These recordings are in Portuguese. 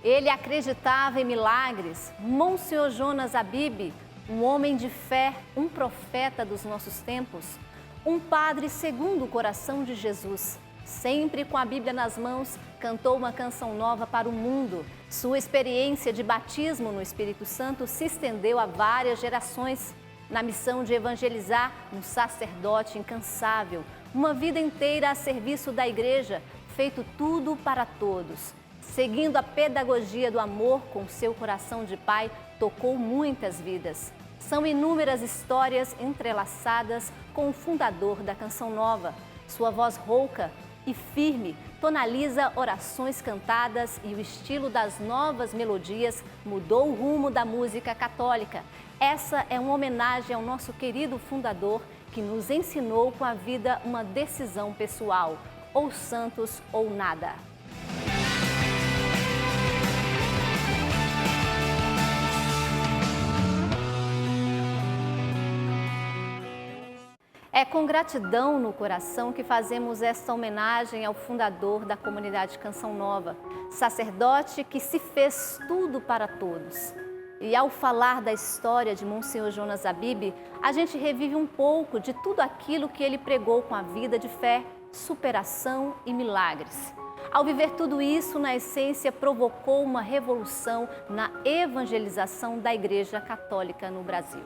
Ele acreditava em milagres. Monsenhor Jonas Abib, um homem de fé, um profeta dos nossos tempos, um padre segundo o coração de Jesus. Sempre com a Bíblia nas mãos, cantou uma canção nova para o mundo. Sua experiência de batismo no Espírito Santo se estendeu a várias gerações. Na missão de evangelizar, um sacerdote incansável, uma vida inteira a serviço da igreja, feito tudo para todos. Seguindo a pedagogia do amor com seu coração de pai, tocou muitas vidas. São inúmeras histórias entrelaçadas com o fundador da Canção Nova. Sua voz rouca e firme tonaliza orações cantadas e o estilo das novas melodias mudou o rumo da música católica. Essa é uma homenagem ao nosso querido fundador que nos ensinou com a vida uma decisão pessoal, ou santos ou nada. É com gratidão no coração que fazemos esta homenagem ao fundador da comunidade Canção Nova, sacerdote que se fez tudo para todos. E ao falar da história de Monsenhor Jonas Abib, a gente revive um pouco de tudo aquilo que ele pregou com a vida de fé, superação e milagres. Ao viver tudo isso, na essência, provocou uma revolução na evangelização da Igreja Católica no Brasil.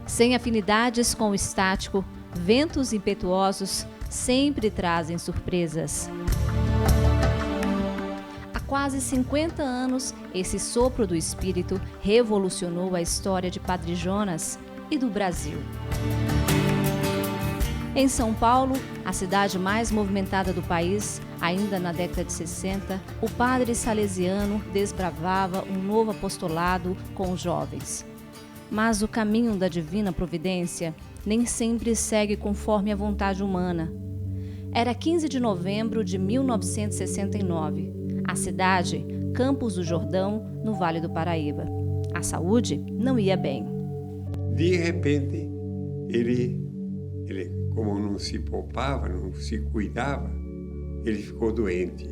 Sem afinidades com o estático, ventos impetuosos sempre trazem surpresas. Há quase 50 anos, esse sopro do Espírito revolucionou a história de Padre Jonas e do Brasil. Em São Paulo, a cidade mais movimentada do país, ainda na década de 60, o padre salesiano desbravava um novo apostolado com os jovens. Mas o caminho da divina providência nem sempre segue conforme a vontade humana. Era 15 de novembro de 1969. A cidade, Campos do Jordão, no Vale do Paraíba. A saúde não ia bem. De repente, ele como não se poupava, não se cuidava, ele ficou doente.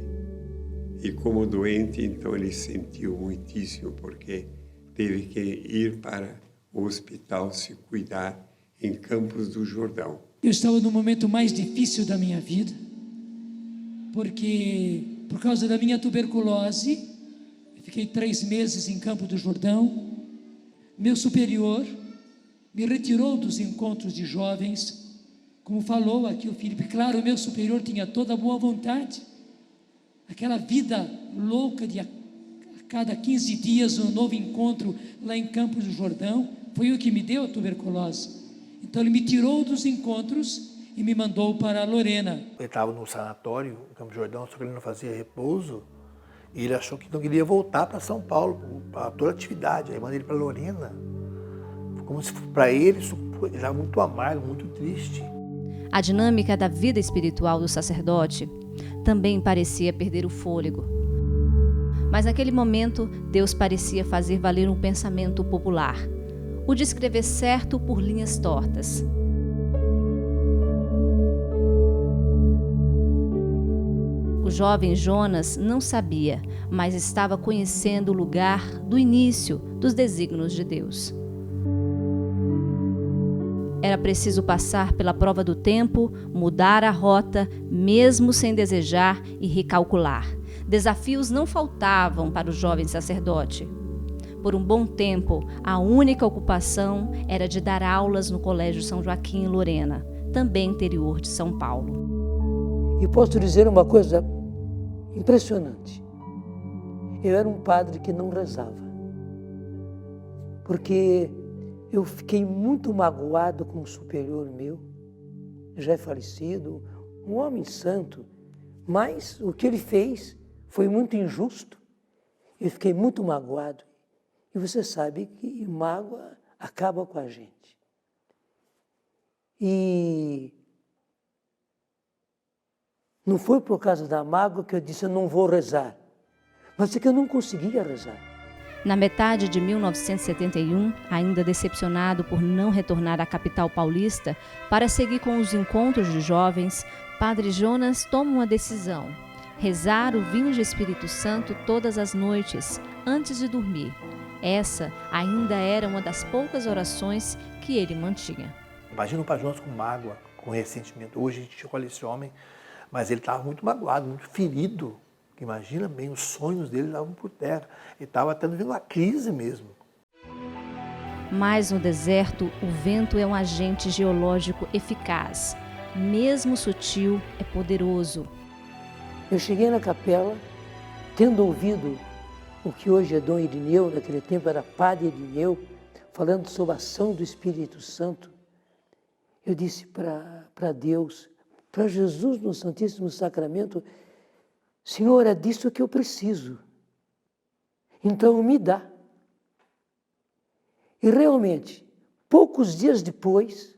E como doente, então ele sentiu muitíssimo, porque teve que ir para o hospital se cuidar em Campos do Jordão. Eu estava no momento mais difícil da minha vida, porque por causa da minha tuberculose, eu fiquei 3 meses em Campos do Jordão. Meu superior me retirou dos encontros de jovens, como falou aqui o Felipe. Claro, o meu superior tinha toda a boa vontade, aquela vida louca de a cada 15 dias um novo encontro lá em Campos do Jordão, foi o que me deu a tuberculose. Então ele me tirou dos encontros e me mandou para Lorena. Ele estava no sanatório, em Campos do Jordão, só que ele não fazia repouso, e ele achou que não queria voltar para São Paulo, para toda a atividade. Aí mandei ele para Lorena. Como se para ele isso era muito amargo, muito triste. A dinâmica da vida espiritual do sacerdote também parecia perder o fôlego. Mas naquele momento, Deus parecia fazer valer um pensamento popular, o de escrever certo por linhas tortas. O jovem Jonas não sabia, mas estava conhecendo o lugar do início dos desígnios de Deus. Era preciso passar pela prova do tempo, mudar a rota, mesmo sem desejar, e recalcular. Desafios não faltavam para o jovem sacerdote. Por um bom tempo, a única ocupação era de dar aulas no Colégio São Joaquim, em Lorena, também interior de São Paulo. E posso dizer uma coisa impressionante. Eu era um padre que não rezava, porque eu fiquei muito magoado com um superior meu, já é falecido, um homem santo, mas o que ele fez foi muito injusto. Eu fiquei muito magoado. E você sabe que mágoa acaba com a gente. E não foi por causa da mágoa que eu disse eu não vou rezar, mas é que eu não conseguia rezar. Na metade de 1971, ainda decepcionado por não retornar à capital paulista para seguir com os encontros de jovens, Padre Jonas toma uma decisão: rezar o Vinde Espírito Santo todas as noites, antes de dormir. Essa ainda era uma das poucas orações que ele mantinha. Imagina o Padre Jonas com mágoa, com ressentimento. Hoje a gente olha esse homem, mas ele estava muito magoado, muito ferido. Imagina bem, os sonhos dele estavam por terra. Ele estava tendo uma crise mesmo. Mas no deserto, o vento é um agente geológico eficaz. Mesmo sutil, é poderoso. Eu cheguei na capela, tendo ouvido o que hoje é Dom Irineu, naquele tempo era Padre Irineu, falando sobre a ação do Espírito Santo. Eu disse para Deus, para Jesus no Santíssimo Sacramento, Senhor, é disso que eu preciso. Então me dá. E realmente, poucos dias depois,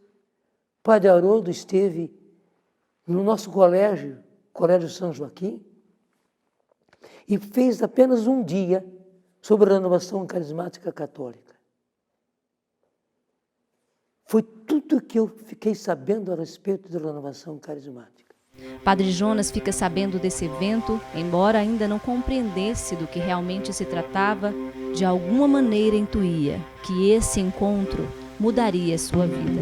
Padre Haroldo esteve no nosso colégio, Colégio São Joaquim, e fez apenas um dia sobre a renovação carismática católica. Foi tudo que eu fiquei sabendo a respeito da renovação carismática. Padre Jonas fica sabendo desse evento, embora ainda não compreendesse do que realmente se tratava, de alguma maneira intuía que esse encontro mudaria sua vida.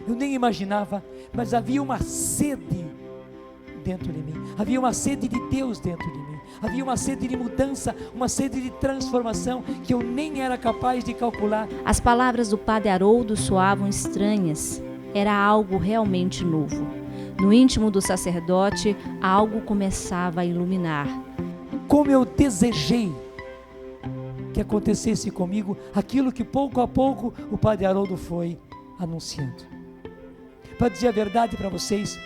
Eu nem imaginava, mas havia uma sede dentro de mim. Havia uma sede de Deus dentro de mim. Havia uma sede de mudança, uma sede de transformação que eu nem era capaz de calcular. As palavras do Padre Haroldo soavam estranhas. Era algo realmente novo. No íntimo do sacerdote, algo começava a iluminar. Como eu desejei que acontecesse comigo aquilo que pouco a pouco o Padre Haroldo foi anunciando. Para dizer a verdade para vocês,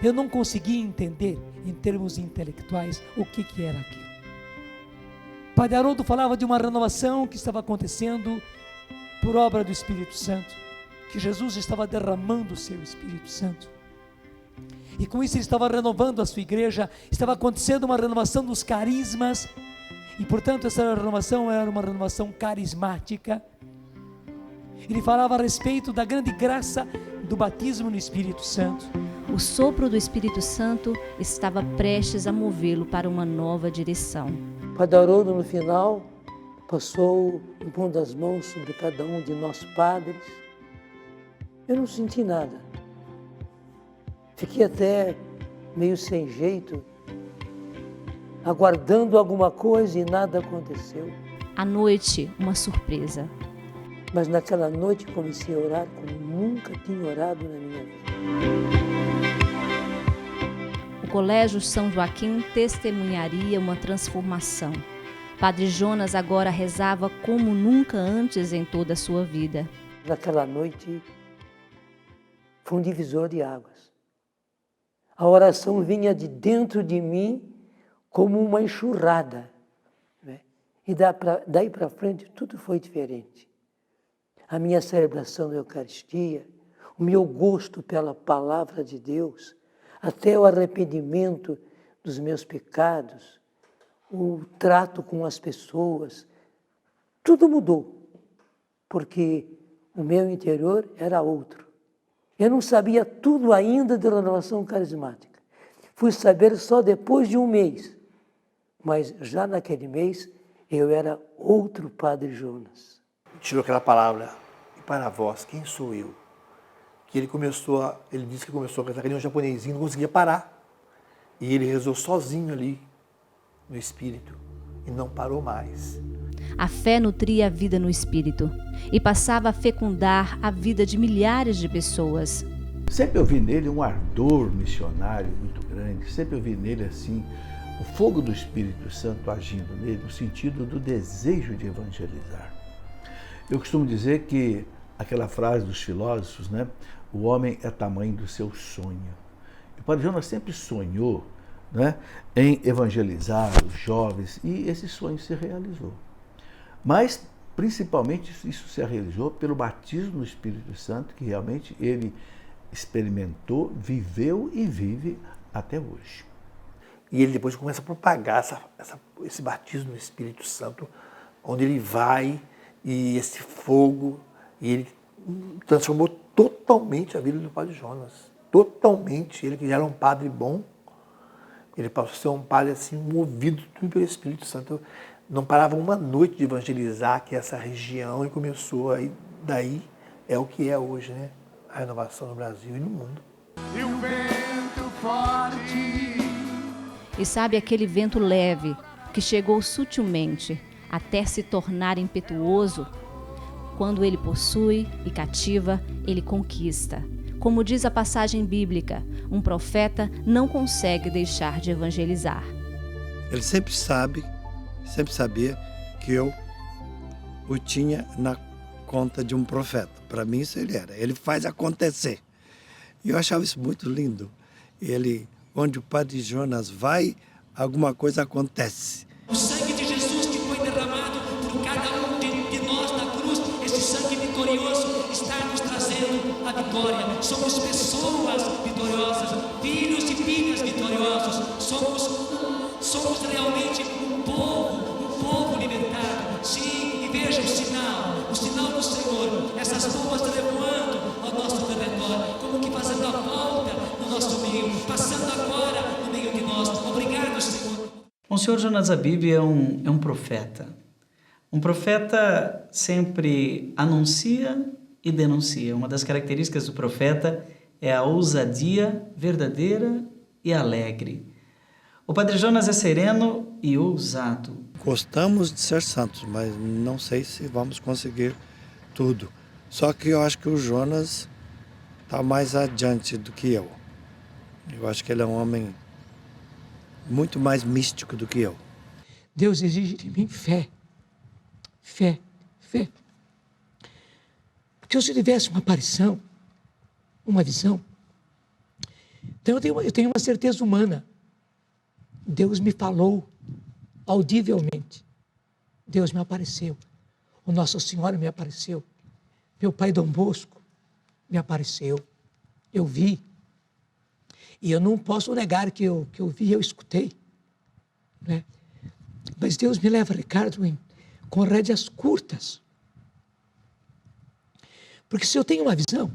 eu não conseguia entender, em termos intelectuais, o que era aquilo. Padre Haroldo falava de uma renovação que estava acontecendo por obra do Espírito Santo, que Jesus estava derramando o seu Espírito Santo. E com isso ele estava renovando a sua igreja, estava acontecendo uma renovação dos carismas, e portanto essa renovação era uma renovação carismática. Ele falava a respeito da grande graça do batismo no Espírito Santo. O sopro do Espírito Santo estava prestes a movê-lo para uma nova direção. Padre Haroldo, no final, passou impondo as mãos sobre cada um de nós padres. Eu não senti nada. Fiquei até meio sem jeito, aguardando alguma coisa e nada aconteceu. À noite, uma surpresa. Mas naquela noite comecei a orar como nunca tinha orado na minha vida. O Colégio São Joaquim testemunharia uma transformação. Padre Jonas agora rezava como nunca antes em toda a sua vida. Naquela noite foi um divisor de águas. A oração vinha de dentro de mim como uma enxurrada, né? E daí para frente tudo foi diferente. A minha celebração da Eucaristia, o meu gosto pela palavra de Deus, até o arrependimento dos meus pecados, o trato com as pessoas, tudo mudou, porque o meu interior era outro. Eu não sabia tudo ainda da renovação carismática. Fui saber só depois de um mês, mas já naquele mês eu era outro Padre Jonas. Tirou aquela palavra, e para vós, quem sou eu? Que ele disse que começou a cantar, que ele um japonesinho, não conseguia parar. E ele rezou sozinho ali, no Espírito, e não parou mais. A fé nutria a vida no Espírito e passava a fecundar a vida de milhares de pessoas. Sempre eu vi nele um ardor missionário muito grande, sempre eu vi nele assim, o fogo do Espírito Santo agindo nele, no sentido do desejo de evangelizar. Eu costumo dizer que aquela frase dos filósofos, né? O homem é tamanho do seu sonho. O Padre Jonas sempre sonhou, né, em evangelizar os jovens e esse sonho se realizou. Mas, principalmente, isso se realizou pelo batismo no Espírito Santo, que realmente ele experimentou, viveu e vive até hoje. E ele depois começa a propagar esse batismo no Espírito Santo, onde ele vai, e esse fogo, e ele transformou totalmente a vida do Padre Jonas. totalmente. Ele que já era um padre bom, ele passou a ser um padre assim, movido tudo pelo Espírito Santo. Não parava uma noite de evangelizar aqui essa região e começou aí, daí é o que é hoje, né? A renovação no Brasil e no mundo. E o vento forte. E sabe aquele vento leve que chegou sutilmente até se tornar impetuoso? Quando ele possui e cativa, ele conquista. Como diz a passagem bíblica, um profeta não consegue deixar de evangelizar. Ele sempre sabia que eu o tinha na conta de um profeta. Para mim isso ele era. Ele faz acontecer. E eu achava isso muito lindo. Ele, onde o Padre Jonas vai, alguma coisa acontece. O sangue de Jesus que foi derramado por cada um de nós na cruz, esse sangue vitorioso está nos trazendo a vitória. Somos pessoas vitoriosas, filhos e filhas vitoriosos. Somos realmente um povo libertado. Sim, e veja o sinal do Senhor, essas bombas revoando ao nosso redor, como que fazendo a volta no nosso meio, passando agora no meio de nós. Obrigado, Senhor. Monsenhor Jonas Abib é um profeta. Um profeta sempre anuncia e denuncia. Uma das características do profeta é a ousadia verdadeira e alegre. O Padre Jonas é sereno e ousado. Gostamos de ser santos, mas não sei se vamos conseguir tudo. Só que eu acho que o Jonas está mais adiante do que eu. Eu acho que ele é um homem muito mais místico do que eu. Deus exige de mim fé. Fé. Porque se eu tivesse uma aparição, uma visão, então eu tenho uma certeza humana. Deus me falou audivelmente. Deus me apareceu. O Nossa Senhora me apareceu. Meu pai Dom Bosco me apareceu. Eu vi. E eu não posso negar que eu vi, eu escutei. Né? Mas Deus me leva, Ricardo, com rédeas curtas. Porque se eu tenho uma visão,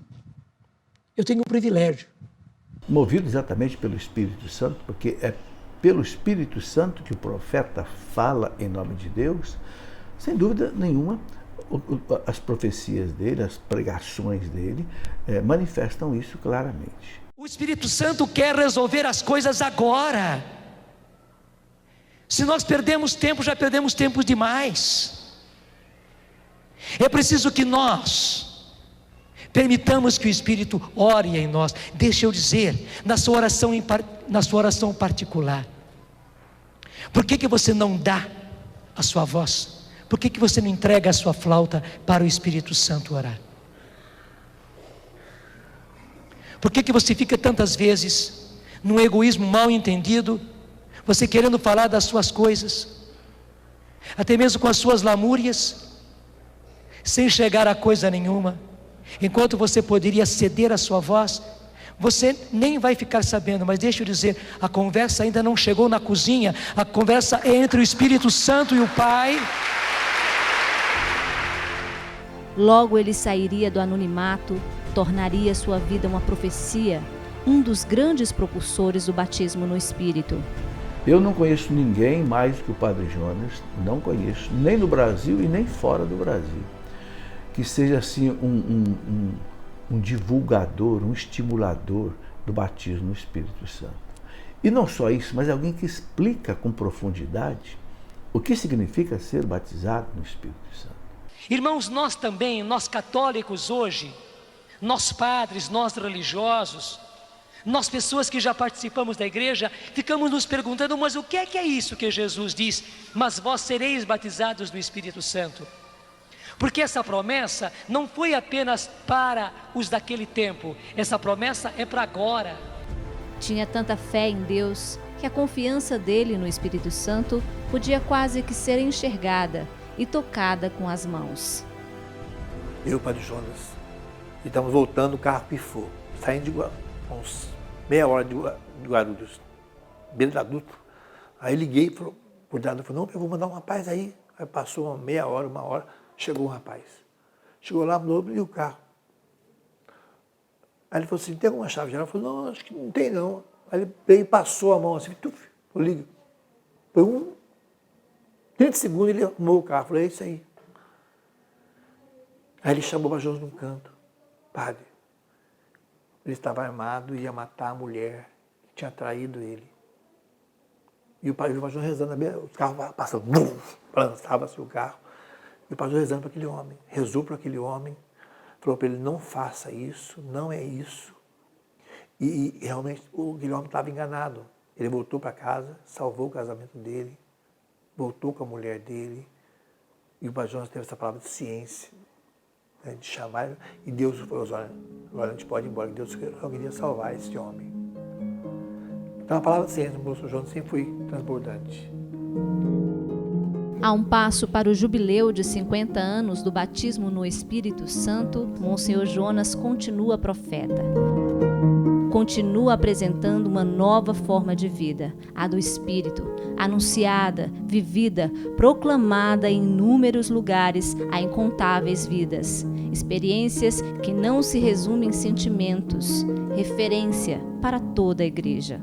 eu tenho um privilégio. Movido exatamente pelo Espírito Santo, porque é pelo Espírito Santo que o profeta fala em nome de Deus, sem dúvida nenhuma, as profecias dele, as pregações dele, manifestam isso claramente. O Espírito Santo quer resolver as coisas agora. Se nós perdemos tempo, já perdemos tempo demais. É preciso que nós permitamos que o Espírito ore em nós. Deixa eu dizer, na sua oração particular, por que você não dá a sua voz? Por que você não entrega a sua flauta para o Espírito Santo orar? Por que você fica tantas vezes num egoísmo mal entendido, você querendo falar das suas coisas, até mesmo com as suas lamúrias, sem chegar a coisa nenhuma, enquanto você poderia ceder a sua voz? Você nem vai ficar sabendo, mas deixa eu dizer, a conversa ainda não chegou na cozinha, a conversa é entre o Espírito Santo e o Pai. Logo ele sairia do anonimato, tornaria sua vida uma profecia, um dos grandes propulsores do batismo no Espírito. Eu não conheço ninguém mais que o Padre Jonas, não conheço, nem no Brasil e nem fora do Brasil, que seja assim um divulgador, um estimulador do batismo no Espírito Santo. E não só isso, mas alguém que explica com profundidade o que significa ser batizado no Espírito Santo. Irmãos, nós também, nós católicos hoje, nós padres, nós religiosos, nós pessoas que já participamos da igreja, ficamos nos perguntando, mas o que é isso que Jesus diz? Mas vós sereis batizados no Espírito Santo. Porque essa promessa não foi apenas para os daquele tempo, essa promessa é para agora. Tinha tanta fé em Deus que a confiança dele no Espírito Santo podia quase que ser enxergada e tocada com as mãos. Eu e o Padre Jonas, e estamos voltando, o carro pifou, saindo de uns meia hora de Guarulhos, beira da Dutra. Aí liguei, falou, cuidado, falou, não, eu vou mandar um rapaz aí. Aí passou uma meia hora, uma hora, chegou um rapaz. Chegou lá, abriu o carro. Aí ele falou assim, tem alguma chave geral? Eu falei, não, acho que não tem não. Aí ele veio e passou a mão assim, tuf, eu ligo. Foi 30 segundos ele arrumou o carro. Eu falei, é isso aí. Aí ele chamou o Abba Jonas num canto. Padre, ele estava armado e ia matar a mulher que tinha traído ele. E o Abba Jonas rezando, os carros passando, balançava-se o carro. E o pastor rezando para aquele homem, rezou para aquele homem, falou para ele, não faça isso, não é isso. E realmente aquele homem estava enganado. Ele voltou para casa, salvou o casamento dele, voltou com a mulher dele. E o Abba Jonas teve essa palavra de ciência, né, de chamar. E Deus falou, olha, agora a gente pode ir embora, que Deus queria salvar esse homem. Então a palavra de ciência no Monsenhor Jonas sempre foi transbordante. A um passo para o jubileu de 50 anos do batismo no Espírito Santo, Monsenhor Jonas continua profeta. Continua apresentando uma nova forma de vida, a do Espírito, anunciada, vivida, proclamada em inúmeros lugares a incontáveis vidas. Experiências que não se resumem em sentimentos, referência para toda a Igreja.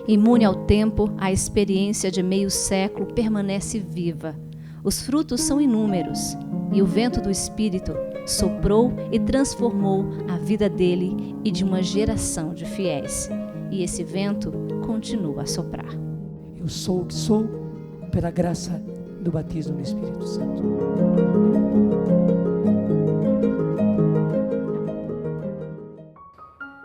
Imune ao tempo, a experiência de meio século permanece viva. Os frutos são inúmeros, e o vento do Espírito soprou e transformou a vida dele e de uma geração de fiéis. E esse vento continua a soprar. Eu sou o que sou pela graça do batismo no Espírito Santo.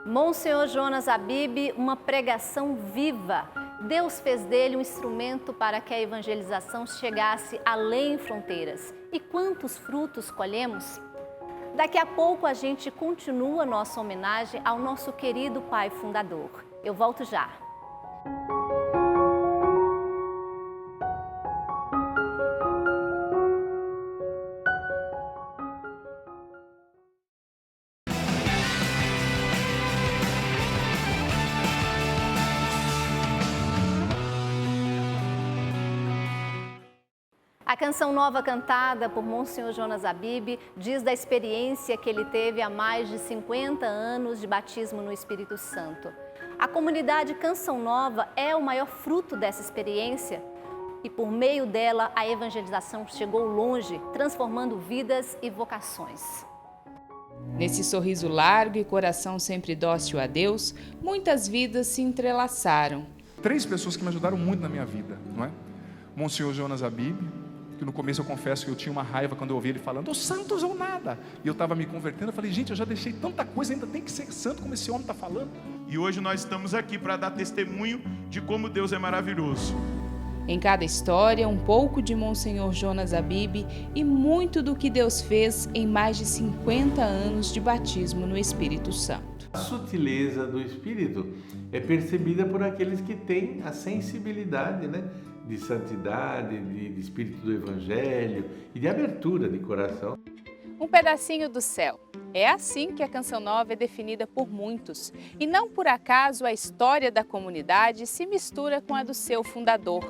Monsenhor Jonas Abib, uma pregação viva. Deus fez dele um instrumento para que a evangelização chegasse além fronteiras. E quantos frutos colhemos? Daqui a pouco a gente continua nossa homenagem ao nosso querido pai fundador. Eu volto já. A canção nova cantada por Monsenhor Jonas Abib diz da experiência que ele teve há mais de 50 anos de batismo no Espírito Santo. A comunidade Canção Nova é o maior fruto dessa experiência e por meio dela a evangelização chegou longe, transformando vidas e vocações. Nesse sorriso largo e coração sempre dócil a Deus, muitas vidas se entrelaçaram. 3 pessoas que me ajudaram muito na minha vida, não é? Monsenhor Jonas Abib, que no começo eu confesso que eu tinha uma raiva quando eu ouvi ele falando, os santos ou nada. E eu estava me convertendo, eu falei, gente, eu já deixei tanta coisa, ainda tem que ser santo como esse homem está falando. E hoje nós estamos aqui para dar testemunho de como Deus é maravilhoso. Em cada história, um pouco de Monsenhor Jonas Abib e muito do que Deus fez em mais de 50 anos de batismo no Espírito Santo. A sutileza do Espírito é percebida por aqueles que têm a sensibilidade, né, de santidade, de espírito do Evangelho e de abertura de coração. Um pedacinho do céu. É assim que a Canção Nova é definida por muitos. E não por acaso a história da comunidade se mistura com a do seu fundador,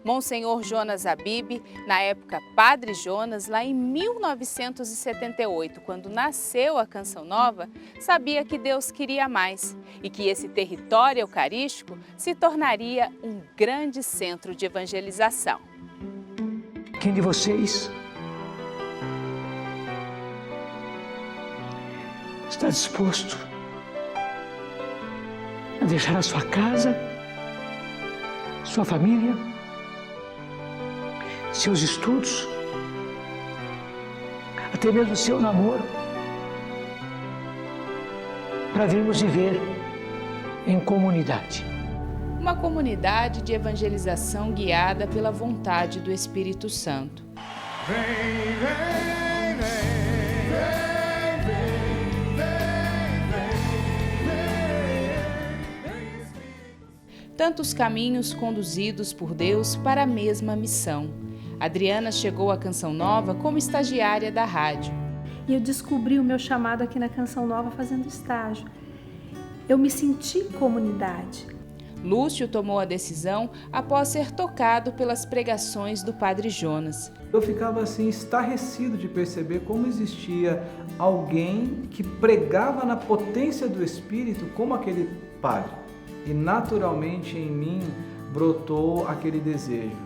Monsenhor Jonas Abib, na época Padre Jonas, lá em 1978, quando nasceu a Canção Nova, sabia que Deus queria mais e que esse território eucarístico se tornaria um grande centro de evangelização. Quem de vocês está disposto a deixar a sua casa, sua família, seus estudos, até mesmo seu namoro, para virmos viver em comunidade? Uma comunidade de evangelização guiada pela vontade do Espírito Santo. Vem, vem, vem. Tantos caminhos conduzidos por Deus para a mesma missão. Adriana chegou à Canção Nova como estagiária da rádio. E eu descobri o meu chamado aqui na Canção Nova fazendo estágio. Eu me senti comunidade. Lúcio tomou a decisão após ser tocado pelas pregações do Padre Jonas. Eu ficava assim estarrecido de perceber como existia alguém que pregava na potência do Espírito como aquele padre. E naturalmente em mim brotou aquele desejo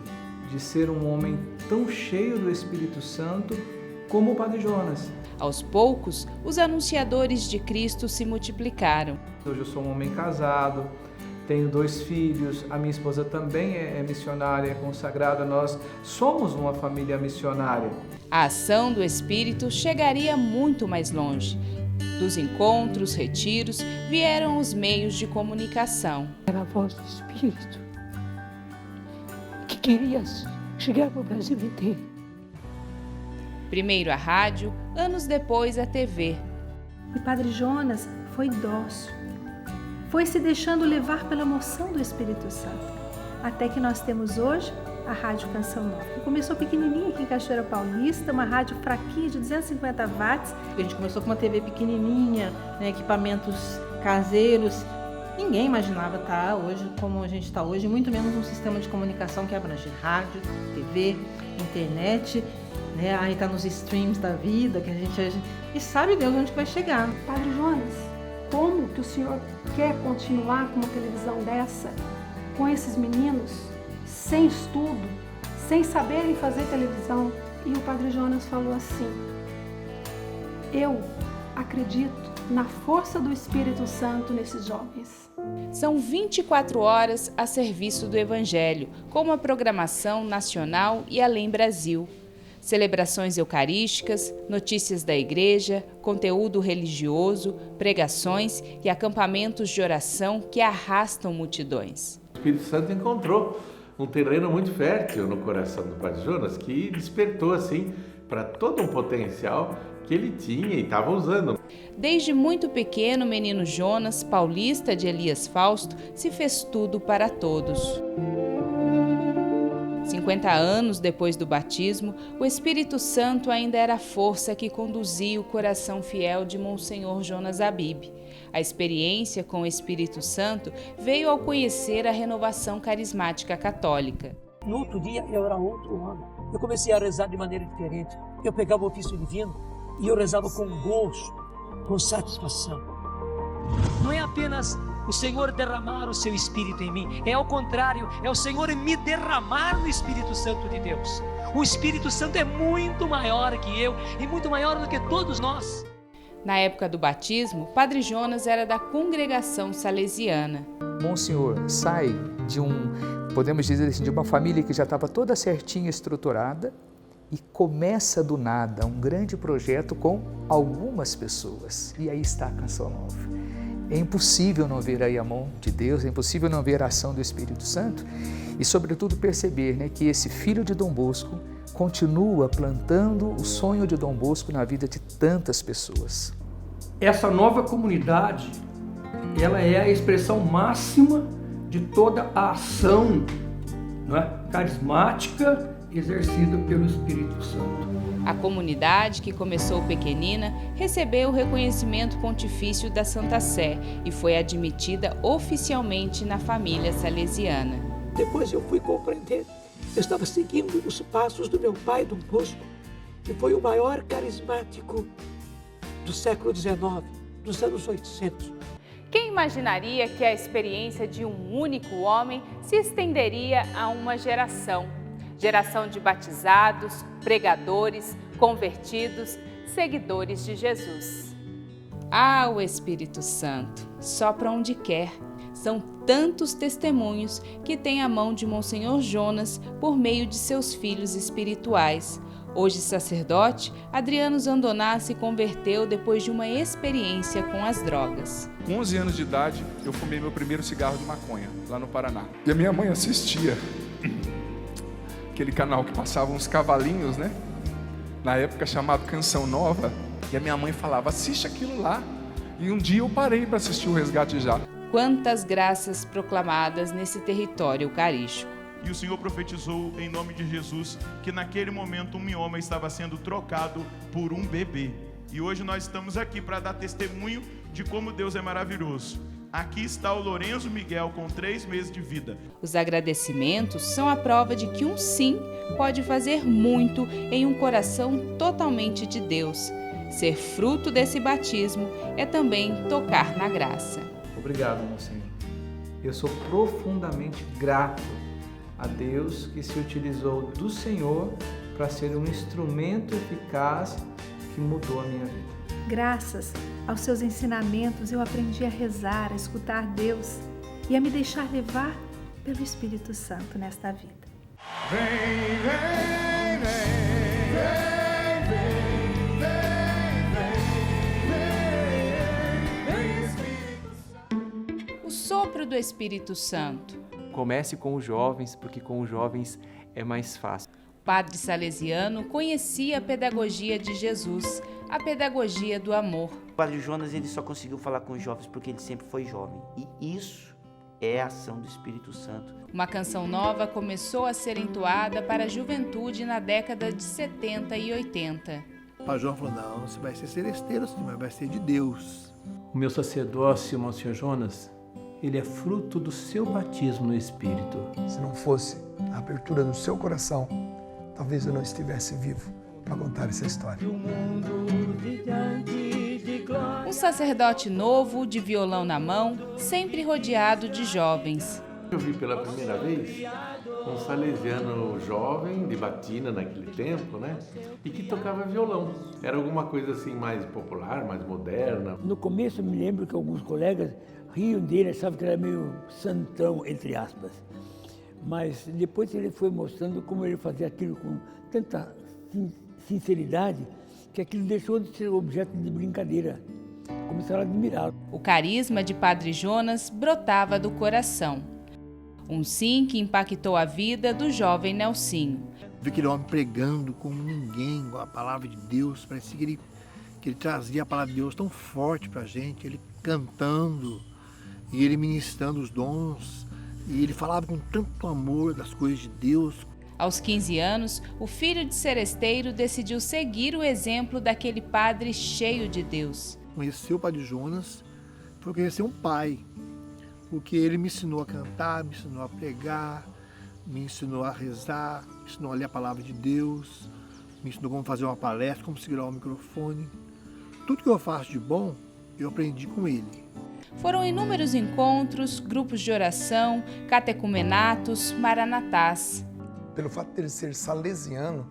de ser um homem tão cheio do Espírito Santo como o Padre Jonas. Aos poucos, os anunciadores de Cristo se multiplicaram. Hoje eu sou um homem casado, tenho 2 filhos, a minha esposa também é missionária, é consagrada, nós somos uma família missionária. A ação do Espírito chegaria muito mais longe. Dos encontros, retiros, vieram os meios de comunicação. Era a voz do Espírito que queria chegar para o Brasil inteiro. Primeiro a rádio, anos depois a TV. E Padre Jonas foi dócil, foi se deixando levar pela emoção do Espírito Santo, até que nós temos hoje a Rádio Canção Nova, que começou pequenininha aqui em Cachoeira Paulista, uma rádio fraquinha de 250 watts. A gente começou com uma TV pequenininha, né, equipamentos caseiros. Ninguém imaginava estar hoje como a gente está hoje, muito menos um sistema de comunicação que abrange rádio, TV, internet, né? Aí está nos streams da vida, que a gente e sabe Deus onde vai chegar. Padre Jonas, como que o senhor quer continuar com uma televisão dessa, com esses meninos, sem estudo, sem saberem fazer televisão? E o Padre Jonas falou assim: eu acredito na força do Espírito Santo nesses jovens. São 24 horas a serviço do Evangelho, com uma programação nacional e além Brasil. Celebrações eucarísticas, notícias da igreja, conteúdo religioso, pregações e acampamentos de oração que arrastam multidões. O Espírito Santo encontrou um terreno muito fértil no coração do Padre Jonas, que despertou assim para todo um potencial que ele tinha e estava usando. Desde muito pequeno, o menino Jonas, paulista de Elias Fausto, se fez tudo para todos. 50 anos depois do batismo, o Espírito Santo ainda era a força que conduzia o coração fiel de Monsenhor Jonas Abib. A experiência com o Espírito Santo veio ao conhecer a renovação carismática católica. No outro dia eu era outro homem. Eu comecei a rezar de maneira diferente. Eu pegava o ofício divino e eu rezava com gosto, com satisfação. Não é apenas o Senhor derramar o seu Espírito em mim, é ao contrário, é o Senhor me derramar no Espírito Santo de Deus. O Espírito Santo é muito maior que eu e muito maior do que todos nós. Na época do batismo, Padre Jonas era da congregação salesiana. Monsenhor sai de podemos dizer assim, de uma família que já estava toda certinha, estruturada, e começa do nada um grande projeto com algumas pessoas. E aí está a Canção Nova. É impossível não ver aí a mão de Deus, é impossível não ver a ação do Espírito Santo e, sobretudo, perceber, né, que esse filho de Dom Bosco continua plantando o sonho de Dom Bosco na vida de tantas pessoas. Essa nova comunidade, ela é a expressão máxima de toda a ação, não é, carismática exercida pelo Espírito Santo. A comunidade, que começou pequenina, recebeu o reconhecimento pontifício da Santa Sé e foi admitida oficialmente na família salesiana. Depois eu fui compreender, eu estava seguindo os passos do meu pai, Dom Bosco, que foi o maior carismático do século XIX, dos anos 800. Quem imaginaria que a experiência de um único homem se estenderia a uma geração? Geração de batizados, pregadores, convertidos, seguidores de Jesus. Ah, o Espírito Santo, sopra onde quer. São tantos testemunhos que tem a mão de Monsenhor Jonas por meio de seus filhos espirituais. Hoje sacerdote, Adriano Zandoná se converteu depois de uma experiência com as drogas. Com 11 anos de idade, eu fumei meu primeiro cigarro de maconha, lá no Paraná. E a minha mãe assistia aquele canal que passava uns cavalinhos, né? Na época chamado Canção Nova. E a minha mãe falava, assiste aquilo lá. E um dia eu parei para assistir o Resgate Já. Quantas graças proclamadas nesse território eucarístico. E o Senhor profetizou em nome de Jesus que naquele momento um mioma estava sendo trocado por um bebê. E hoje nós estamos aqui para dar testemunho de como Deus é maravilhoso. Aqui está o Lourenço Miguel com 3 meses de vida. Os agradecimentos são a prova de que um sim pode fazer muito em um coração totalmente de Deus. Ser fruto desse batismo é também tocar na graça. Obrigado, meu Senhor. Eu sou profundamente grato a Deus que se utilizou do Senhor para ser um instrumento eficaz que mudou a minha vida. Graças aos seus ensinamentos, eu aprendi a rezar, a escutar Deus e a me deixar levar pelo Espírito Santo nesta vida. Vem, vem, vem, vem, vem, vem, vem, vem, O sopro do Espírito Santo. Comece com os jovens, porque com os jovens é mais fácil. O padre salesiano conhecia a pedagogia de Jesus, a pedagogia do amor. O padre Jonas ele só conseguiu falar com os jovens porque ele sempre foi jovem. E isso é a ação do Espírito Santo. Uma canção nova começou a ser entoada para a juventude na década de 70 e 80. O padre João falou, não, você vai ser seresteiro, mas vai ser de Deus. O meu sacerdócio, Monsenhor Jonas, ele é fruto do seu batismo no Espírito. Se não fosse a abertura do seu coração, talvez eu não estivesse vivo para contar essa história. Um sacerdote novo, de violão na mão, sempre rodeado de jovens. Eu vi pela primeira vez um salesiano jovem, de batina naquele tempo, né? E que tocava violão. Era alguma coisa assim mais popular, mais moderna. No começo eu me lembro que alguns colegas riam dele, achavam que era meio santão, entre aspas. Mas depois ele foi mostrando como ele fazia aquilo com tanta sinceridade que aquilo deixou de ser objeto de brincadeira. Começaram a admirá-lo. O carisma de Padre Jonas brotava do coração. Um sim que impactou a vida do jovem Nelsinho. Vi aquele homem pregando como ninguém, a palavra de Deus, parecia que ele trazia a palavra de Deus tão forte para a gente, ele cantando e ele ministrando os dons, e ele falava com tanto amor das coisas de Deus. Aos 15 anos, o filho de seresteiro decidiu seguir o exemplo daquele padre cheio de Deus. Conhecer o padre Jonas foi conhecer um pai, porque ele me ensinou a cantar, me ensinou a pregar, me ensinou a rezar, me ensinou a ler a palavra de Deus, me ensinou como fazer uma palestra, como segurar o microfone. Tudo que eu faço de bom, eu aprendi com ele. Foram inúmeros encontros, grupos de oração, catecumenatos, maranatás. Pelo fato de ele ser salesiano,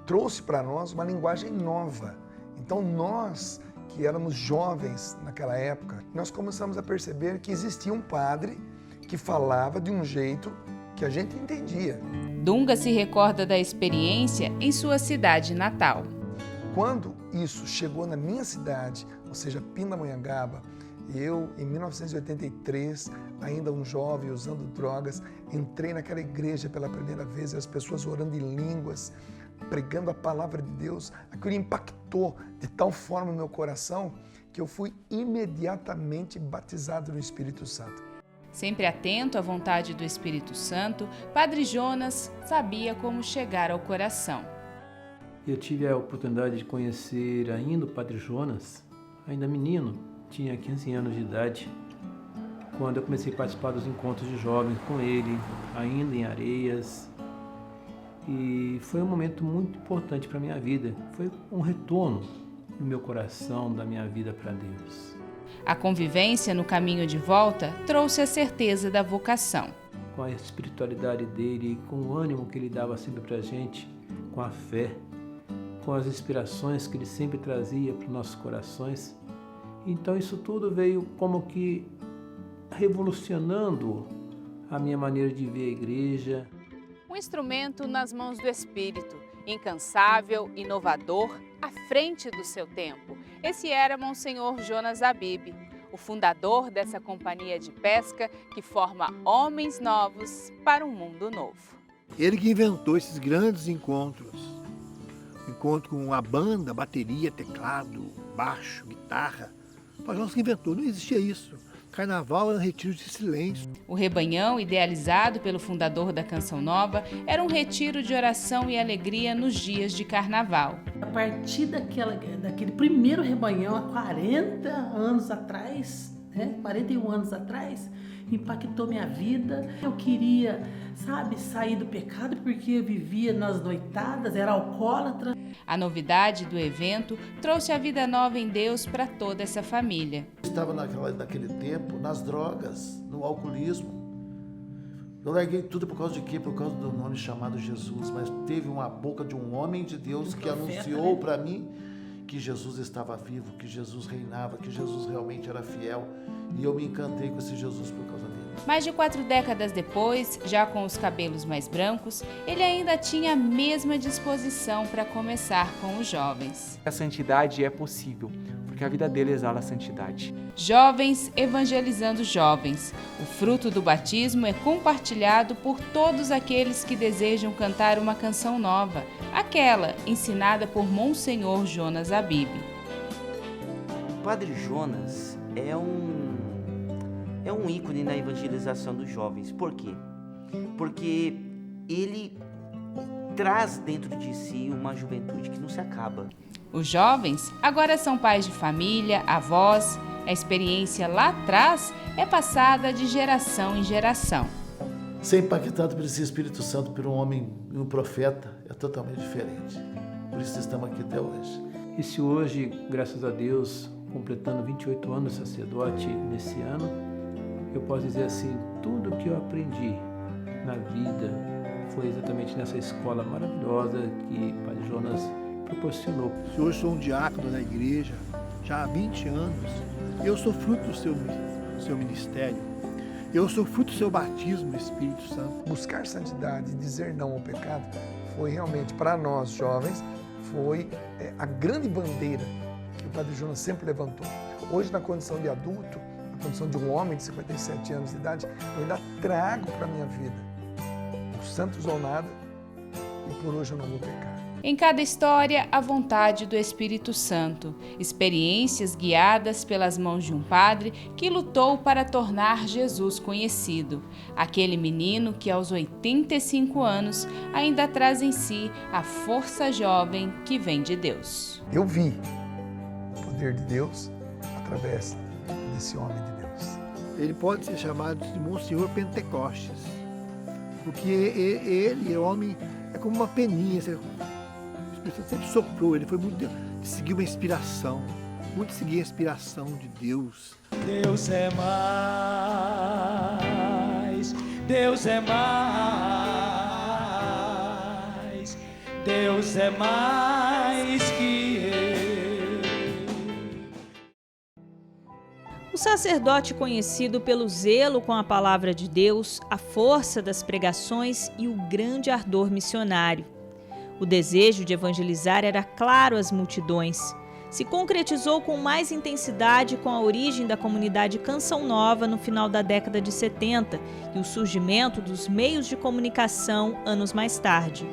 trouxe para nós uma linguagem nova. Então nós, que éramos jovens naquela época, nós começamos a perceber que existia um padre que falava de um jeito que a gente entendia. Dunga se recorda da experiência em sua cidade natal. Quando isso chegou na minha cidade, ou seja, Pindamonhangaba, eu, em 1983, ainda um jovem usando drogas, entrei naquela igreja pela primeira vez e as pessoas orando em línguas, pregando a palavra de Deus. Aquilo impactou de tal forma no meu coração que eu fui imediatamente batizado no Espírito Santo. Sempre atento à vontade do Espírito Santo, Padre Jonas sabia como chegar ao coração. Eu tive a oportunidade de conhecer ainda o Padre Jonas, ainda menino, tinha 15 anos de idade, quando eu comecei a participar dos encontros de jovens com ele, ainda em Areias. E foi um momento muito importante para a minha vida. Foi um retorno no meu coração, da minha vida para Deus. A convivência no caminho de volta trouxe a certeza da vocação. Com a espiritualidade dele, com o ânimo que ele dava sempre para a gente, com a fé, com as inspirações que ele sempre trazia para os nossos corações. Então isso tudo veio como que revolucionando a minha maneira de ver a igreja. Um instrumento nas mãos do Espírito, incansável, inovador, à frente do seu tempo. Esse era Monsenhor Jonas Abib, o fundador dessa companhia de pesca que forma homens novos para um mundo novo. Ele que inventou esses grandes encontros. Encontro com a banda, bateria, teclado, baixo, guitarra. O Padre Jonas que inventou, não existia isso. Carnaval era um retiro de silêncio. O rebanhão, idealizado pelo fundador da Canção Nova, era um retiro de oração e alegria nos dias de carnaval. A partir daquele primeiro rebanhão, há 40 anos atrás, né? 41 anos atrás, impactou minha vida. Eu queria, sabe, sair do pecado porque eu vivia nas noitadas, era alcoólatra. A novidade do evento trouxe a vida nova em Deus para toda essa família. Eu estava naquele tempo nas drogas, no alcoolismo. Eu larguei tudo por causa de quê? Por causa do nome chamado Jesus. Mas teve uma boca de um homem de Deus que anunciou para mim que Jesus estava vivo, que Jesus reinava, que Jesus realmente era fiel. E eu me encantei com esse Jesus por causa dele. Mais de 4 décadas depois, já com os cabelos mais brancos, ele ainda tinha a mesma disposição para começar com os jovens. A santidade é possível, porque a vida dele exala a santidade. Jovens evangelizando jovens. O fruto do batismo é compartilhado por todos aqueles que desejam cantar uma canção nova, aquela ensinada por Monsenhor Jonas Abib. O Padre Jonas é um ícone na evangelização dos jovens. Por quê? Porque ele traz dentro de si uma juventude que não se acaba. Os jovens agora são pais de família, avós. A experiência lá atrás é passada de geração em geração. Ser impactado por esse Espírito Santo, por um homem e um profeta, é totalmente diferente. Por isso estamos aqui até hoje. E se hoje, graças a Deus, completando 28 anos de sacerdote nesse ano, eu posso dizer assim, tudo que eu aprendi na vida foi exatamente nessa escola maravilhosa que o Padre Jonas proporcionou. Se hoje sou um diácono da igreja, já há 20 anos, eu sou fruto do seu ministério, eu sou fruto do seu batismo no Espírito Santo. Buscar santidade e dizer não ao pecado foi realmente, para nós jovens, foi a grande bandeira que o Padre Jonas sempre levantou. Hoje, na condição de adulto, na condição de um homem de 57 anos de idade, eu ainda trago para a minha vida os santos ou nada, e por hoje eu não vou pecar. Em cada história, a vontade do Espírito Santo, experiências guiadas pelas mãos de um padre que lutou para tornar Jesus conhecido. Aquele menino que aos 85 anos ainda traz em si a força jovem que vem de Deus. Eu vi o poder de Deus através desse homem de Deus. Ele pode ser chamado de Monsenhor Pentecostes, porque ele, homem, é como uma peninha. O Espírito Santo sempre soprou, ele foi muito de seguir uma inspiração, muito de seguir a inspiração de Deus. Deus é mais, Deus é mais, Deus é mais que eu. O sacerdote conhecido pelo zelo com a palavra de Deus, a força das pregações e o grande ardor missionário. O desejo de evangelizar era claro às multidões. Se concretizou com mais intensidade com a origem da comunidade Canção Nova no final da década de 70 e o surgimento dos meios de comunicação anos mais tarde.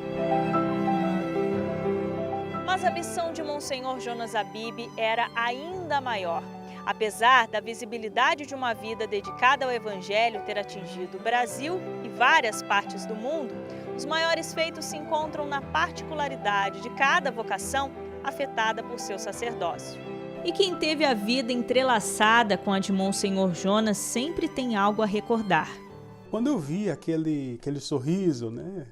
Mas a missão de Monsenhor Jonas Abib era ainda maior. Apesar da visibilidade de uma vida dedicada ao Evangelho ter atingido o Brasil e várias partes do mundo, os maiores feitos se encontram na particularidade de cada vocação afetada por seu sacerdócio. E quem teve a vida entrelaçada com a de Monsenhor Jonas sempre tem algo a recordar. Quando eu vi aquele sorriso, né,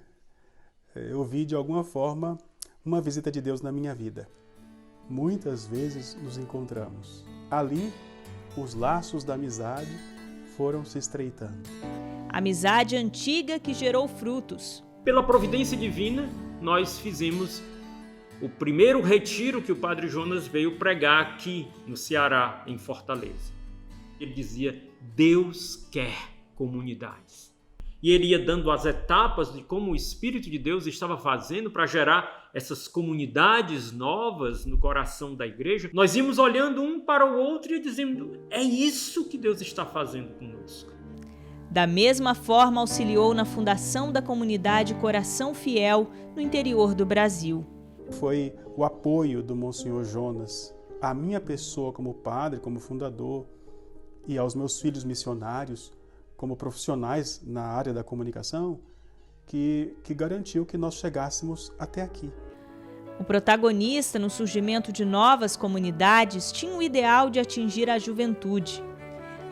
eu vi de alguma forma uma visita de Deus na minha vida. Muitas vezes nos encontramos. Ali, os laços da amizade foram se estreitando. Amizade antiga que gerou frutos. Pela providência divina, nós fizemos o primeiro retiro que o Padre Jonas veio pregar aqui no Ceará, em Fortaleza. Ele dizia, Deus quer comunidades. E ele ia dando as etapas de como o Espírito de Deus estava fazendo para gerar essas comunidades novas no coração da igreja. Nós íamos olhando um para o outro e dizendo, é isso que Deus está fazendo conosco. Da mesma forma, auxiliou na fundação da comunidade Coração Fiel no interior do Brasil. Foi o apoio do Monsenhor Jonas à minha pessoa como padre, como fundador, e aos meus filhos missionários, como profissionais na área da comunicação, que garantiu que nós chegássemos até aqui. O protagonista no surgimento de novas comunidades tinha o ideal de atingir a juventude.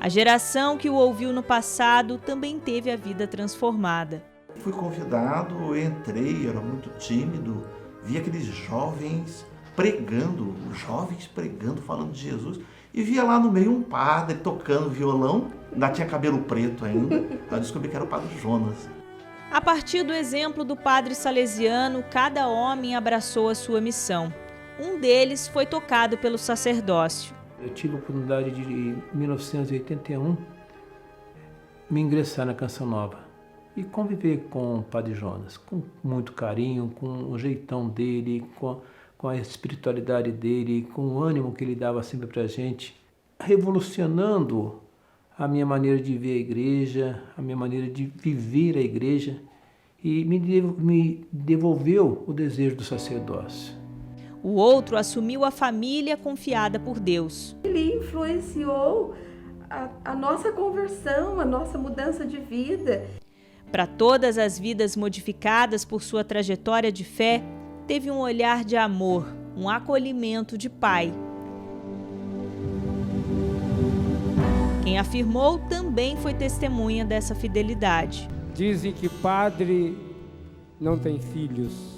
A geração que o ouviu no passado também teve a vida transformada. Fui convidado, entrei, era muito tímido, vi aqueles jovens pregando, falando de Jesus, e via lá no meio um padre tocando violão, ainda tinha cabelo preto ainda, aí eu descobri que era o Padre Jonas. A partir do exemplo do padre salesiano, cada homem abraçou a sua missão. Um deles foi tocado pelo sacerdócio. Eu tive a oportunidade de, em 1981, me ingressar na Canção Nova e conviver com o Padre Jonas, com muito carinho, com o jeitão dele, com a espiritualidade dele, com o ânimo que ele dava sempre para a gente, revolucionando a minha maneira de ver a igreja, a minha maneira de viver a igreja, e me devolveu o desejo do sacerdócio. O outro assumiu a família confiada por Deus. Ele influenciou a nossa conversão, a nossa mudança de vida. Para todas as vidas modificadas por sua trajetória de fé, teve um olhar de amor, um acolhimento de pai. Quem afirmou também foi testemunha dessa fidelidade. Dizem que padre não tem filhos.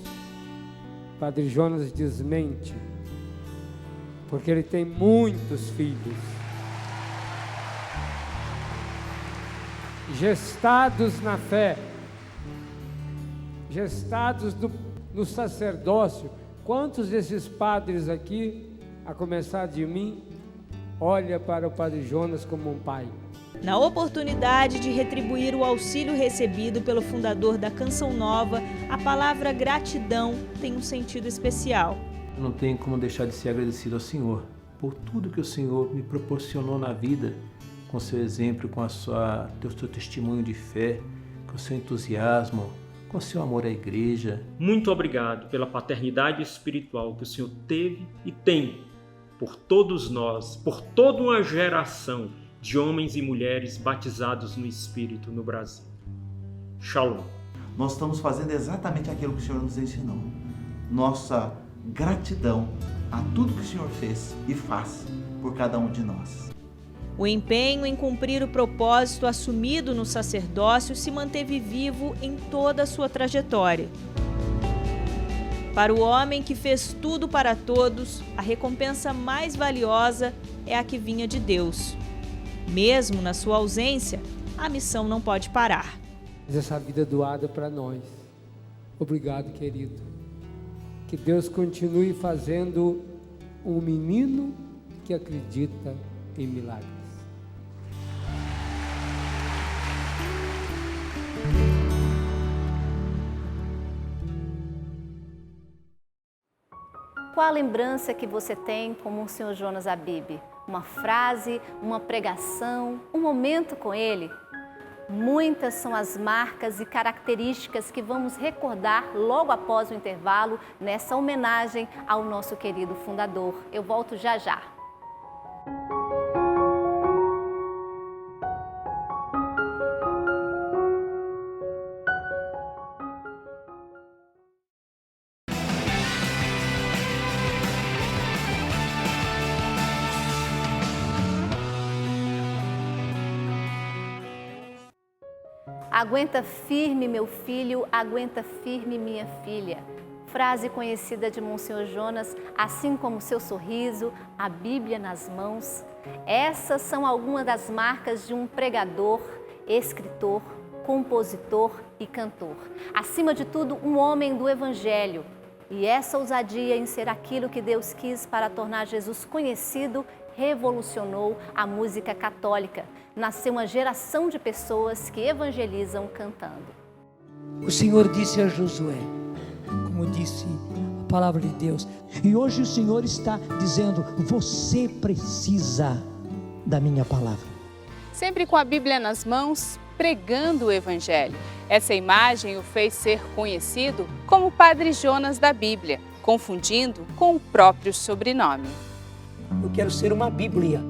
Padre Jonas desmente, porque ele tem muitos filhos. Gestados na fé, gestados no sacerdócio. Quantos desses padres aqui, a começar de mim, olha para o Padre Jonas como um pai? Na oportunidade de retribuir o auxílio recebido pelo fundador da Canção Nova, a palavra gratidão tem um sentido especial. Não tenho como deixar de ser agradecido ao Senhor por tudo que o Senhor me proporcionou na vida, com seu exemplo, com teu testemunho de fé, com seu entusiasmo, com seu amor à igreja. Muito obrigado pela paternidade espiritual que o Senhor teve e tem por todos nós, por toda uma geração de homens e mulheres batizados no Espírito no Brasil. Shalom. Nós estamos fazendo exatamente aquilo que o Senhor nos ensinou. Nossa gratidão a tudo que o Senhor fez e faz por cada um de nós. O empenho em cumprir o propósito assumido no sacerdócio se manteve vivo em toda a sua trajetória. Para o homem que fez tudo para todos, a recompensa mais valiosa é a que vinha de Deus. Mesmo na sua ausência, a missão não pode parar. Essa vida doada para nós. Obrigado, querido. Que Deus continue fazendo um menino que acredita em milagres. Qual a lembrança que você tem como o Sr. Jonas Abib? Uma frase, uma pregação, um momento com ele? Muitas são as marcas e características que vamos recordar logo após o intervalo nessa homenagem ao nosso querido fundador. Eu volto já já. Aguenta firme, meu filho, aguenta firme, minha filha. Frase conhecida de Monsenhor Jonas, assim como seu sorriso, a Bíblia nas mãos. Essas são algumas das marcas de um pregador, escritor, compositor e cantor. Acima de tudo, um homem do Evangelho. E essa ousadia em ser aquilo que Deus quis para tornar Jesus conhecido revolucionou a música católica. Nasceu uma geração de pessoas que evangelizam cantando. O Senhor disse a Josué, como disse a palavra de Deus, e hoje o Senhor está dizendo, você precisa da minha palavra. Sempre com a Bíblia nas mãos, pregando o Evangelho. Essa imagem o fez ser conhecido como Padre Jonas da Bíblia, confundindo com o próprio sobrenome. Eu quero ser uma Bíblia,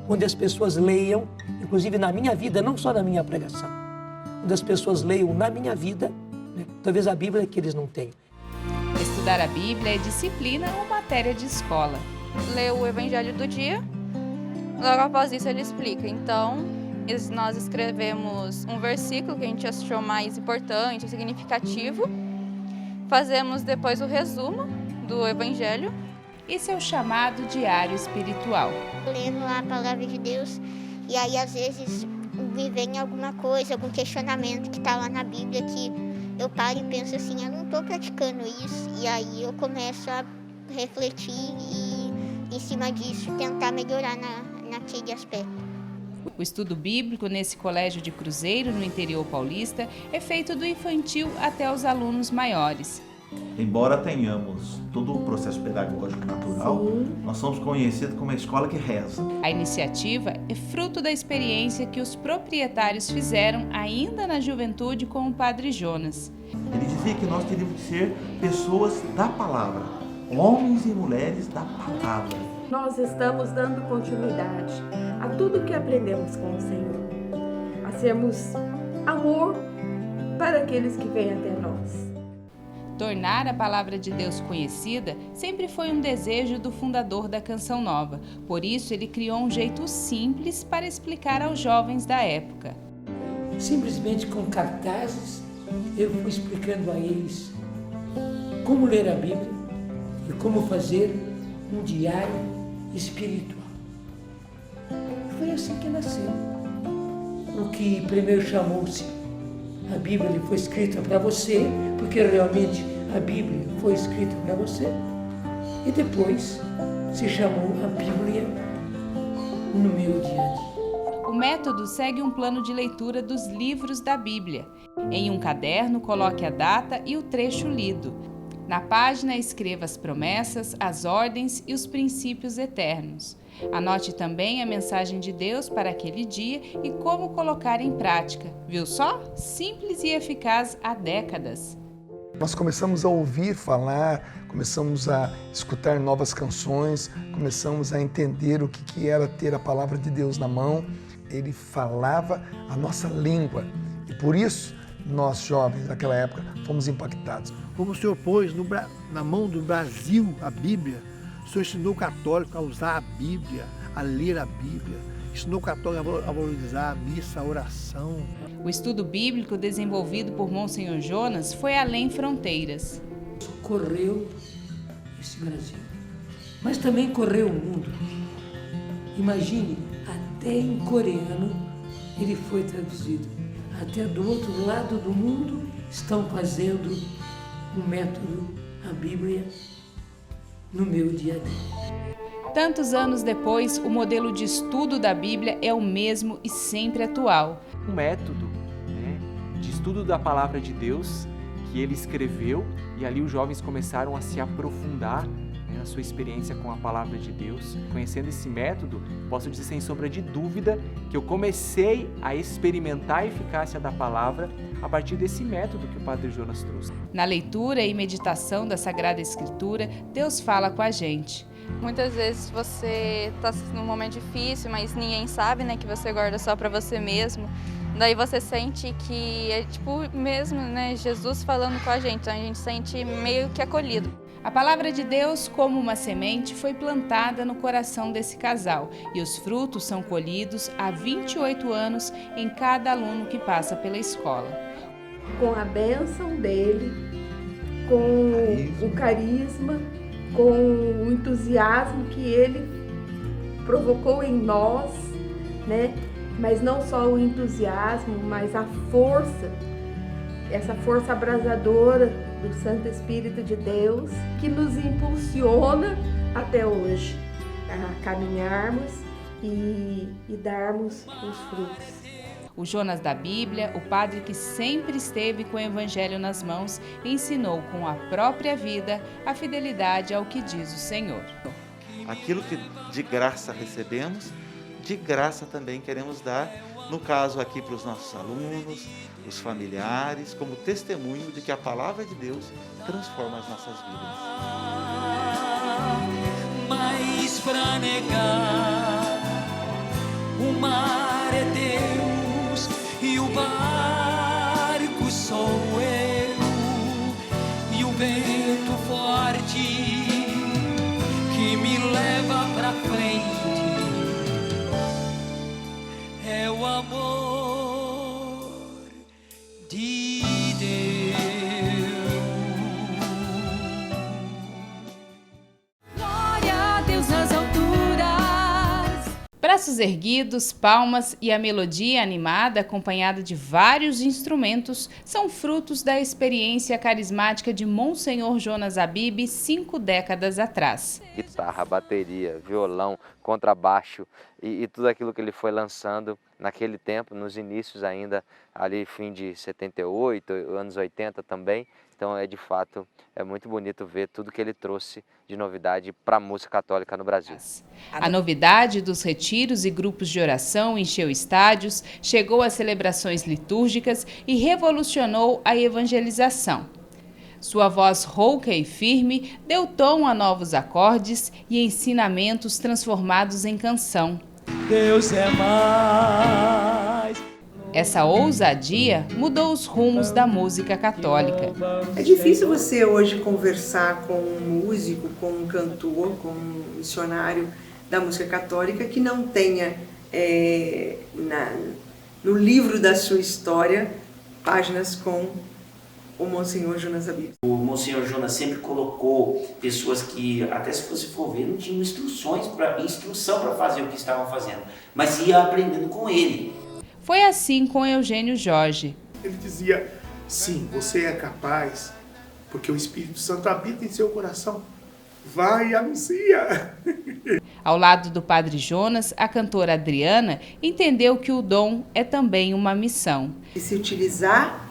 onde as pessoas leiam, inclusive na minha vida, não só na minha pregação, onde as pessoas leiam na minha vida, talvez a Bíblia que eles não tenham. Estudar a Bíblia é disciplina ou matéria de escola. Lê o Evangelho do dia, Logo após isso ele explica. Então, nós escrevemos um versículo que a gente achou mais importante, significativo. Fazemos depois o resumo do Evangelho. Esse é o chamado diário espiritual. Lendo a palavra de Deus e aí às vezes me vem alguma coisa, algum questionamento que está lá na Bíblia que eu paro e penso assim, eu não estou praticando isso. E aí eu começo a refletir e em cima disso tentar melhorar naquele aspecto. O estudo bíblico nesse colégio de Cruzeiro, no interior paulista, é feito do infantil até os alunos maiores. Embora tenhamos todo o processo pedagógico natural, nós somos conhecidos como a escola que reza. A iniciativa é fruto da experiência que os proprietários fizeram ainda na juventude com o Padre Jonas. Ele dizia que nós teríamos que ser pessoas da palavra, homens e mulheres da palavra. Nós estamos dando continuidade a tudo que aprendemos com o Senhor, a sermos amor para aqueles que vêm até nós. Tornar a palavra de Deus conhecida sempre foi um desejo do fundador da Canção Nova. Por isso, ele criou um jeito simples para explicar aos jovens da época. Simplesmente com cartazes, eu fui explicando a eles como ler a Bíblia e como fazer um diário espiritual. Foi assim que nasceu. O que primeiro chamou-se a Bíblia foi escrita para você, porque realmente a Bíblia foi escrita para você. E depois se chamou a Bíblia no meu dia a dia. O método segue um plano de leitura dos livros da Bíblia. Em um caderno, coloque a data e o trecho lido. Na página, escreva as promessas, as ordens e os princípios eternos. Anote também a mensagem de Deus para aquele dia e como colocar em prática. Viu só? Simples e eficaz há décadas. Nós começamos a ouvir falar, começamos a escutar novas canções, começamos a entender o que era ter a palavra de Deus na mão. Ele falava a nossa língua e por isso nós jovens naquela época fomos impactados. Como o Senhor pôs na mão do Brasil a Bíblia, o Senhor ensinou o católico a usar a Bíblia, a ler a Bíblia, ensinou o católico a valorizar a missa, a oração. O estudo bíblico desenvolvido por Monsenhor Jonas foi além fronteiras. Correu esse Brasil, mas também correu o mundo. Imagine, até em coreano ele foi traduzido. Até do outro lado do mundo estão fazendo o método, a Bíblia, no meu dia a dia. Tantos anos depois, o modelo de estudo da Bíblia é o mesmo e sempre atual. Um método, né, de estudo da palavra de Deus que ele escreveu e ali os jovens começaram a se aprofundar, né, na sua experiência com a palavra de Deus. Conhecendo esse método, posso dizer sem sombra de dúvida que eu comecei a experimentar a eficácia da palavra a partir desse método que o Padre Jonas trouxe. Na leitura e meditação da Sagrada Escritura, Deus fala com a gente. Muitas vezes você está num momento difícil, mas ninguém sabe, né, que você guarda só para você mesmo. Daí você sente que é tipo mesmo, né, Jesus falando com a gente, então a gente sente meio que acolhido. A palavra de Deus, como uma semente, foi plantada no coração desse casal e os frutos são colhidos há 28 anos em cada aluno que passa pela escola. Com a bênção dele, com o carisma, com o entusiasmo que ele provocou em nós, né? Mas não só o entusiasmo, mas a força, essa força abrasadora do Santo Espírito de Deus que nos impulsiona até hoje a caminharmos e darmos os frutos. O Jonas da Bíblia, o padre que sempre esteve com o Evangelho nas mãos, ensinou com a própria vida a fidelidade ao que diz o Senhor. Aquilo que de graça recebemos, de graça também queremos dar, no caso aqui para os nossos alunos, os familiares, como testemunho de que a palavra de Deus transforma as nossas vidas. Mas para negar, o mar é Deus e o barco sou eu, e o vento forte que me leva para frente Braços erguidos, palmas e a melodia animada, acompanhada de vários instrumentos, são frutos da experiência carismática de Monsenhor Jonas Abib 5 décadas atrás. Guitarra, bateria, violão, contrabaixo e tudo aquilo que ele foi lançando naquele tempo, nos inícios ainda, ali fim de 78, anos 80 também. Então de fato muito bonito ver tudo que ele trouxe de novidade para a música católica no Brasil. A novidade dos retiros e grupos de oração encheu estádios, chegou às celebrações litúrgicas e revolucionou a evangelização. Sua voz rouca e firme deu tom a novos acordes e ensinamentos transformados em canção. Deus é mais. Essa ousadia mudou os rumos da música católica. É difícil você hoje conversar com um músico, com um cantor, com um missionário da música católica que não tenha no livro da sua história páginas com o Monsenhor Jonas Abib. O Monsenhor Jonas sempre colocou pessoas que, até se você for ver, não tinham instrução para fazer o que estavam fazendo, mas ia aprendendo com ele. Foi assim com Eugênio Jorge. Ele dizia, sim, você é capaz, porque o Espírito Santo habita em seu coração. Vai e anuncia. Ao lado do Padre Jonas, a cantora Adriana entendeu que o dom é também uma missão. E se utilizar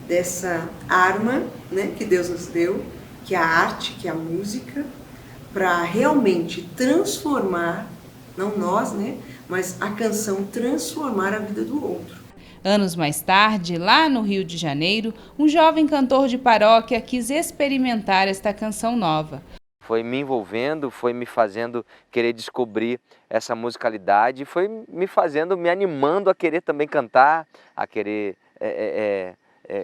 dessa arma, né, que Deus nos deu, que é a arte, que é a música, para realmente transformar, não nós, né, mas a canção transformar a vida do outro. Anos mais tarde, lá no Rio de Janeiro, um jovem cantor de paróquia quis experimentar esta canção nova. Foi me envolvendo, foi me fazendo querer descobrir essa musicalidade, foi me animando a querer também cantar, a querer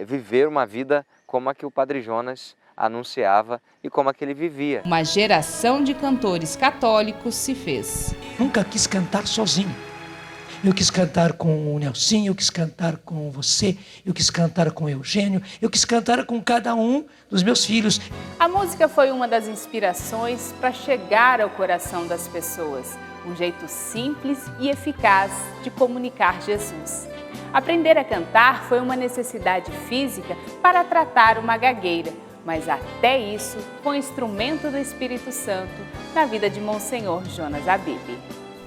viver uma vida como a que o Padre Jonas anunciava e como a que ele vivia. Uma geração de cantores católicos se fez. Nunca quis cantar sozinho. Eu quis cantar com o Nelsinho, eu quis cantar com você, eu quis cantar com o Eugênio, eu quis cantar com cada um dos meus filhos. A música foi uma das inspirações para chegar ao coração das pessoas. Um jeito simples e eficaz de comunicar Jesus. Aprender a cantar foi uma necessidade física para tratar uma gagueira, mas até isso foi um instrumento do Espírito Santo na vida de Monsenhor Jonas Abib.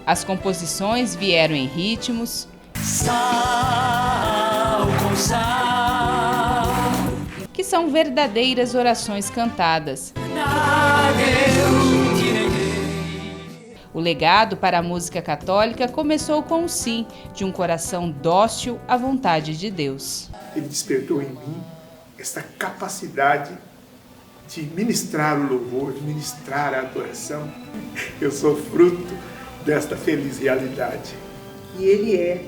As composições vieram em ritmos, Sal com sal, que são verdadeiras orações cantadas. O legado para a música católica começou com o sim de um coração dócil à vontade de Deus. Ele despertou em mim essa capacidade de ministrar o louvor, de ministrar a adoração. Eu sou fruto desta feliz realidade. E ele é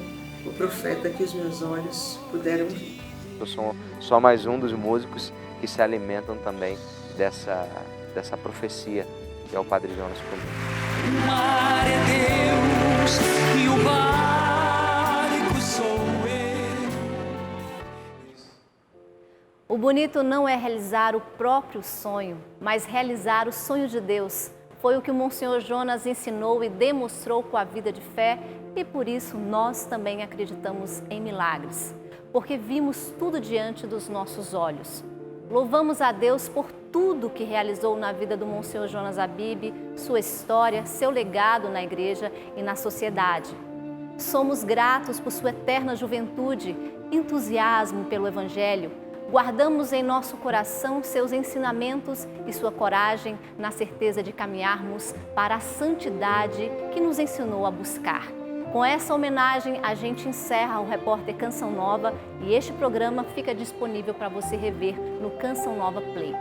o profeta que os meus olhos puderam ver. Eu sou só mais um dos músicos que se alimentam também dessa profecia que é o Padre Jonas comigo. O mar é Deus e o barco sou eu. O bonito não é realizar o próprio sonho, mas realizar o sonho de Deus. Foi o que o Monsenhor Jonas ensinou e demonstrou com a vida de fé e por isso nós também acreditamos em milagres, porque vimos tudo diante dos nossos olhos. Louvamos a Deus por tudo que realizou na vida do Monsenhor Jonas Abib, sua história, seu legado na igreja e na sociedade. Somos gratos por sua eterna juventude, entusiasmo pelo Evangelho. Guardamos em nosso coração seus ensinamentos e sua coragem na certeza de caminharmos para a santidade que nos ensinou a buscar. Com essa homenagem, a gente encerra o Repórter Canção Nova e este programa fica disponível para você rever no Canção Nova Play.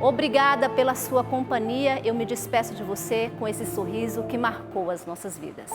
Obrigada pela sua companhia, eu me despeço de você com esse sorriso que marcou as nossas vidas.